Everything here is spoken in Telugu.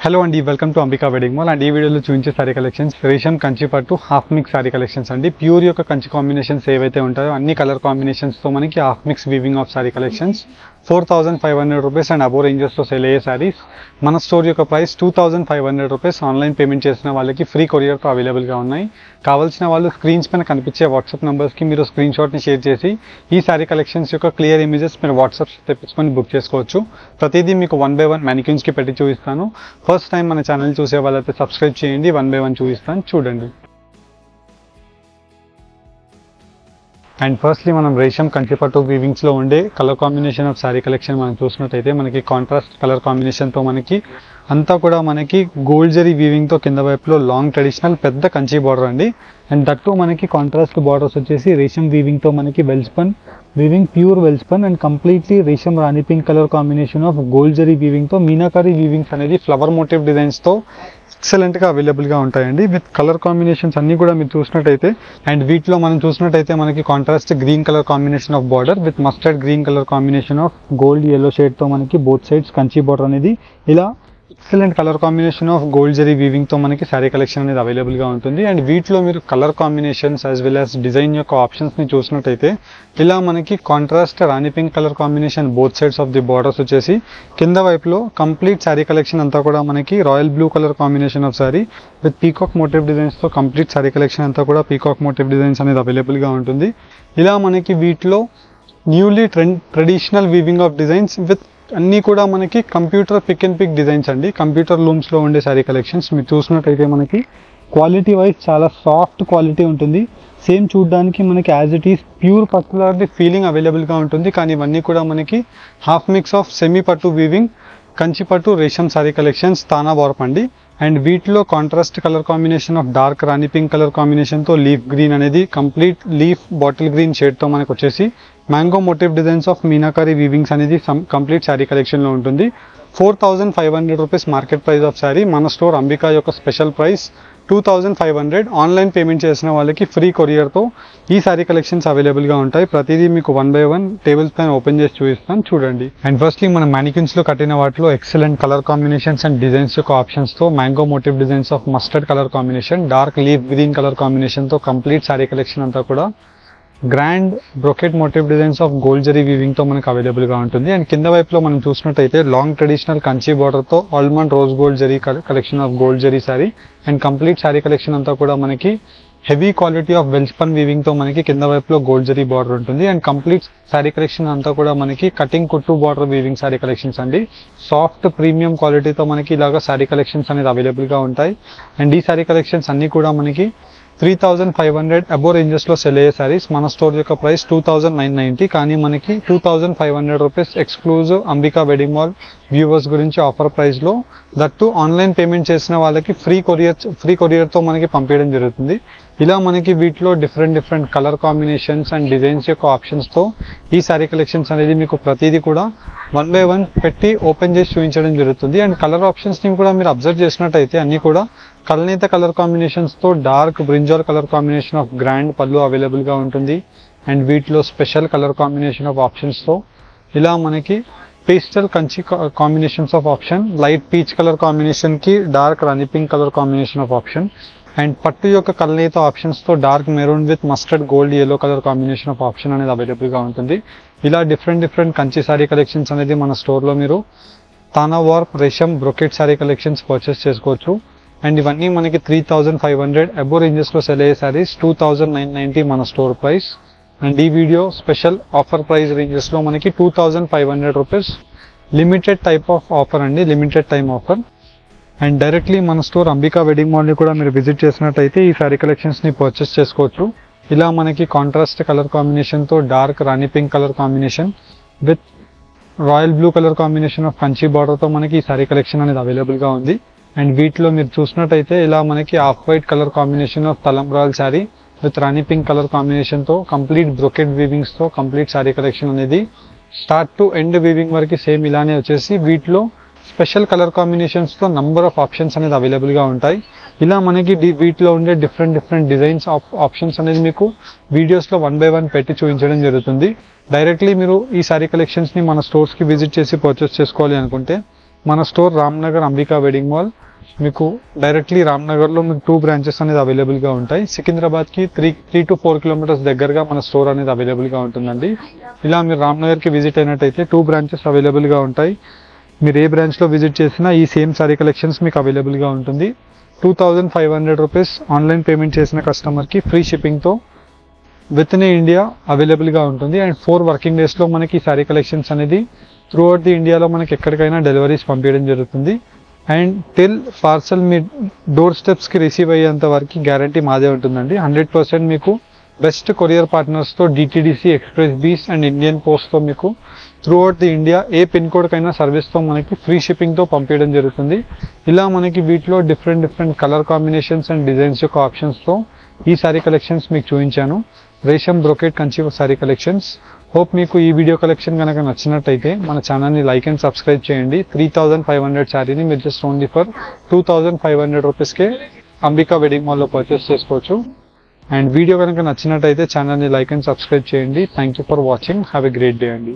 హలో అండి, welcome to Ambika wedding mall. And ఈ వీడియోలో చూపించే సారీ కలెక్షన్స్ రేషం కంచి పట్టు హాఫ్ మిక్స్ సారీ కలెక్షన్స్ అండి. ప్యూర్ యొక్క కంచి కాంబినేషన్స్ ఏవైతే ఉంటాయో అన్ని కలర్ కాంబినేషన్స్తో మనకి half mix weaving of sari collections 4,500 rupees and above రేంజెస్లో సేల్ అయ్యే సారీస్. మన స్టోర్ యొక్క ప్రైస్ 2,500 రూపీస్. ఆన్లైన్ పేమెంట్ చేసిన వాళ్ళకి ఫ్రీ కొరియర్తో అవైలబుల్గా ఉన్నాయి. కావాల్సిన వాళ్ళు స్క్రీన్స్ పైన కనిపించే వాట్సాప్ నెంబర్స్కి మీరు స్క్రీన్ షాట్ని షేర్ చేసి ఈ సారీ కలెక్షన్స్ యొక్క క్లియర్ ఇమేజెస్ మీరు వాట్సాప్ తెప్పించుకొని బుక్ చేసుకోవచ్చు. ప్రతిదీ మీకు 1 by 1 మ్యానిక్యూన్స్కి పెట్టి చూపిస్తాను. ఫస్ట్ టైం మన ఛానల్ చూసే వాళ్ళైతే సబ్స్క్రైబ్ చేయండి. 1 by 1 చూపిస్తాను, చూడండి. అండ్ ఫస్ట్లీ మనం రేషం కంచి పట్టు వీవింగ్స్లో ఉండే colour combination of sorry collection మనం చూసినట్టయితే మనకి కాంట్రాస్ట్ కలర్ కాంబినేషన్తో మనకి అంతా కూడా మనకి గోల్డ్ జరీ వీవింగ్తో కింద వైపులో లాంగ్ ట్రెడిషనల్ పెద్ద కంచి బార్డర్ అండి. అండ్ దట్టు మనకి కాంట్రాస్ట్ బార్డర్స్ వచ్చేసి రేషం వీవింగ్తో మనకి Welspun weaving, pure Welspun and completely రేషం rani pink colour combination of gold zari వీవింగ్తో మీనాకారి వీవింగ్స్ అనేది ఫ్లవర్ మోటివ్ డిజైన్స్తో ఎక్సలెంట్గా అవైలబుల్గా ఉంటాయండి. విత్ కలర్ కాంబినేషన్స్ అన్నీ కూడా మీరు చూసినట్టయితే అండ్ వీటిలో మనం చూసినట్టయితే మనకి contrast green colour combination of border with mustard green colour combination of gold yellow షేడ్తో మనకి బోత్ సైడ్స్ కంచి బార్డర్ అనేది ఇలా excellent colour combination of gold zari వీవింగ్తో మనకి శారీ కలెక్షన్ అనేది అవైలబుల్గా ఉంటుంది. అండ్ వీటిలో మీరు colour combinations as well as design యొక్క ఆప్షన్స్ని చూసినట్టయితే ఇలా మనకి contrast rani pink colour combination both sides of the borders వచ్చేసి కింద వైపులో కంప్లీట్ శారీ కలెక్షన్ అంతా కూడా మనకి royal blue colour combination of sari with peacock motive డిజైన్స్తో కంప్లీట్ శారీ కలెక్షన్ అంతా కూడా పీకాక్ మోటివ్ డిజైన్స్ అనేది అవైలబుల్గా ఉంటుంది. ఇలా మనకి వీటిలో newly traditional weaving of designs with అన్నీ కూడా మనకి computer pick and pick designs అండి. కంప్యూటర్ లూమ్స్లో ఉండే శారీ కలెక్షన్స్ మీరు చూసినట్టయితే మనకి క్వాలిటీ వైజ్ చాలా సాఫ్ట్ క్వాలిటీ ఉంటుంది. సేమ్ చూడడానికి మనకి యాజ్ ఇట్ ఈస్ ప్యూర్ పట్టులాంటి ఫీలింగ్ అవైలబుల్గా ఉంటుంది. కానీ ఇవన్నీ కూడా మనకి హాఫ్ మిక్స్ ఆఫ్ సెమీ పట్టు వీవింగ్ కంచి పట్టు రేషం శారీ కలెక్షన్స్ తానా వార్ప్ అండి. అండ్ వీటిలో contrast colour combination of dark rani pink colour కాంబినేషన్తో లీఫ్ గ్రీన్ అనేది కంప్లీట్ లీఫ్ బాటిల్ గ్రీన్ షేడ్తో మనకు వచ్చేసి mango motive designs of meenakari weavings అనేది కంప్లీట్ శారీ కలెక్షన్లో ఉంటుంది. 4,500 rupees market price of sari. మన స్టోర్ అంబికా యొక్క స్పెషల్ ప్రైస్ 2,500. ఆన్లైన్ పేమెంట్ చేసిన వాళ్ళకి ఫ్రీ కొరియర్తో ఈ శారీ కలెక్షన్స్ అవైలబుల్గా ఉంటాయి. ప్రతిదీ మీకు 1 by 1 టేబుల్స్ పైన ఓపెన్ చేసి చూపిస్తాను, చూడండి. అండ్ ఫస్ట్లీ మనం మ్యానిక్యూన్స్లో కట్టిన వాటిలో excellent colour combinations and designs యొక్క ఆప్షన్స్తో mango motive designs of mustard colour combination, dark leaf green colour కాంబినేషన్తో కంప్లీట్ శారీ కలెక్షన్ అంతా కూడా grand brocade motive designs of gold zari వీవింగ్తో మనకు అవైలబుల్గా ఉంటుంది. అండ్ కింద వైపులో మనం చూసినట్టయితే లాంగ్ ట్రెడిషనల్ కంచి బార్డర్తో almond rose gold zari collection of gold zari sari. And complete sari collection అంతా కూడా మనకి హెవీ క్వాలిటీ ఆఫ్ వెల్స్పన్ వీవింగ్తో మనకి కింద వైపులో గోల్డ్ జరీ బార్డర్ ఉంటుంది. అండ్ కంప్లీట్ శారీ కలెక్షన్ అంతా కూడా మనకి కటింగ్ కుట్టు బార్డర్ వీవింగ్ శారీ కలెక్షన్స్ అండి. సాఫ్ట్ ప్రీమియం క్వాలిటీతో మనకి ఇలాగా శారీ కలెక్షన్స్ అనేది అవైలబుల్గా ఉంటాయి. అండ్ ఈ శారీ కలెక్షన్స్ అన్నీ కూడా మనకి 3,500 అబో రేంజెస్లో సెల్ అయ్యే సారీస్. మన స్టోర్ యొక్క ప్రైస్ 2,990. కానీ మనకి 2,500 rupees exclusive Ambika wedding mall viewers గురించి ఆఫర్ ప్రైస్లో దట్టు ఆన్లైన్ పేమెంట్ చేసిన వాళ్ళకి ఫ్రీ కొరియర్తో మనకి పంపించడం జరుగుతుంది. ఇలా మనకి వీటిలో different colour combinations and designs యొక్క ఆప్షన్స్తో ఈ శారీ కలెక్షన్స్ అనేది మీకు ప్రతిదీ కూడా 1 by 1 పెట్టి ఓపెన్ చేసి చూపించడం జరుగుతుంది. అండ్ కలర్ ఆప్షన్స్ని కూడా మీరు అబ్జర్వ్ చేసినట్టయితే అన్నీ కూడా కల్నేత కలర్ కాంబినేషన్స్తో dark brinjal colour combination of grand పళ్ళు అవైలబుల్గా ఉంటుంది. అండ్ వీటిలో స్పెషల్ కలర్ కాంబినేషన్ ఆఫ్ ఆప్షన్స్తో ఇలా మనకి pastel Kanchi combinations of option, light peach colour కాంబినేషన్కి dark rani pink colour combination of option. And పట్టు యొక్క కల్నేత ఆప్షన్స్తో dark maroon with mustard gold yellow colour combination of option అనేది అవైలబుల్గా ఉంటుంది. ఇలా డిఫరెంట్ కంచి శారీ కలెక్షన్స్ అనేది మన స్టోర్లో మీరు తానా వార్ప్ రేషం బ్రొకెట్ శారీ కలెక్షన్స్ పర్చేస్ చేసుకోవచ్చు. అండ్ ఇవన్నీ మనకి 3,500 అబో రేంజెస్లో సెల్ అయ్యే శారీస్. 2,990 మన స్టోర్ ప్రైస్. అండ్ ఈ వీడియో స్పెషల్ ఆఫర్ ప్రైస్ రేంజెస్లో మనకి 2,500 rupees limited type of offer అండి, limited time offer. And directly మన స్టోర్ అంబికా వెడ్డింగ్ మాల్ని కూడా మీరు విజిట్ చేసినట్టయితే ఈ శారీ కలెక్షన్స్ని పర్చేస్ చేసుకోవచ్చు. ఇలా మనకి కాంట్రాస్ట్ కలర్ కాంబినేషన్తో dark rani pink colour combination with royal blue colour combination of Kanchi బార్డర్తో మనకి ఈ శారీ కలెక్షన్ అనేది అవైలబుల్గా ఉంది. అండ్ వీటిలో మీరు చూసినట్టయితే ఇలా మనకి off white colour combination of తలంబ్రాల్ sari with rani pink colour కాంబినేషన్తో కంప్లీట్ బ్రొకెట్ వీవింగ్స్తో కంప్లీట్ శారీ కలెక్షన్ అనేది స్టార్ట్ టు ఎండ్ వీవింగ్ వరకు సేమ్ ఇలానే వచ్చేసి వీటిలో స్పెషల్ కలర్ కాంబినేషన్స్తో నంబర్ ఆఫ్ ఆప్షన్స్ అనేది అవైలబుల్గా ఉంటాయి. ఇలా మనకి వీటిలో ఉండే డిఫరెంట్ డిజైన్స్ ఆఫ్ ఆప్షన్స్ అనేది మీకు వీడియోస్లో 1 by 1 పెట్టి చూపించడం జరుగుతుంది. డైరెక్ట్లీ మీరు ఈ శారీ కలెక్షన్స్ని మన స్టోర్స్కి విజిట్ చేసి పర్చేస్ చేసుకోవాలి అనుకుంటే మన store Ramnagar Ambika wedding mall, మీకు డైరెక్ట్లీ రామ్నగర్లో మీకు 2 బ్రాంచెస్ అనేది అవైలబుల్గా ఉంటాయి. సికింద్రాబాద్కి 3 to 4 కిలోమీటర్స్ దగ్గరగా మన స్టోర్ అనేది అవైలబుల్గా ఉంటుందండి. ఇలా మీరు రామ్నగర్కి విజిట్ అయినట్టయితే 2 బ్రాంచెస్ అవైలబుల్గా ఉంటాయి. మీరు ఏ బ్రాంచ్లో విజిట్ చేసినా ఈ సేమ్ సారీ కలెక్షన్స్ మీకు అవైలబుల్గా ఉంటుంది. 2500 రూపీస్ ఆన్లైన్ పేమెంట్ చేసిన కస్టమర్కి ఫ్రీ షిప్పింగ్తో విత్ ఇన్ ఇండియా అవైలబుల్గా ఉంటుంది. అండ్ 4 వర్కింగ్ డేస్లో మనకి సారీ కలెక్షన్స్ అనేది త్రూ అవుట్ ది ఇండియాలో మనకి ఎక్కడికైనా డెలివరీస్ పంపించడం జరుగుతుంది. అండ్ టిల్ పార్సల్ మీ డోర్ స్టెప్స్కి రిసీవ్ అయ్యేంత వరకు గ్యారంటీ మాదే ఉంటుందండి. 100% మీకు బెస్ట్ కొరియర్ పార్ట్నర్స్తో DTDC, Xpressbees and Indian పోస్ట్తో మీకు త్రూ అవుట్ ది ఇండియా ఏ పిన్ కోడ్కైనా సర్వీస్తో మనకి ఫ్రీ షిప్పింగ్తో పంపించడం జరుగుతుంది. ఇలా మనకి వీటిలో different colour combinations and designs యొక్క ఆప్షన్స్తో ఈ సారీ కలెక్షన్స్ మీకు చూపించాను. రేషం brocade Kanchi sari collections. Hope మీకు ఈ వీడియో కలెక్షన్ కనుక నచ్చినట్టయితే మన ఛానల్ని లైక్ అండ్ సబ్స్క్రైబ్ చేయండి. 3500 శారీని మీరు జస్ట్ ఓన్లీ ఫర్ 2500 రూపీస్కే అంబికా వెడ్డింగ్ మాల్లో పర్చేస్ చేసుకోవచ్చు. అండ్ వీడియో కనుక నచ్చినట్టయితే ఛానల్ని లైక్ అండ్ సబ్స్క్రైబ్ చేయండి. Thank you for watching. Have a great day అండి.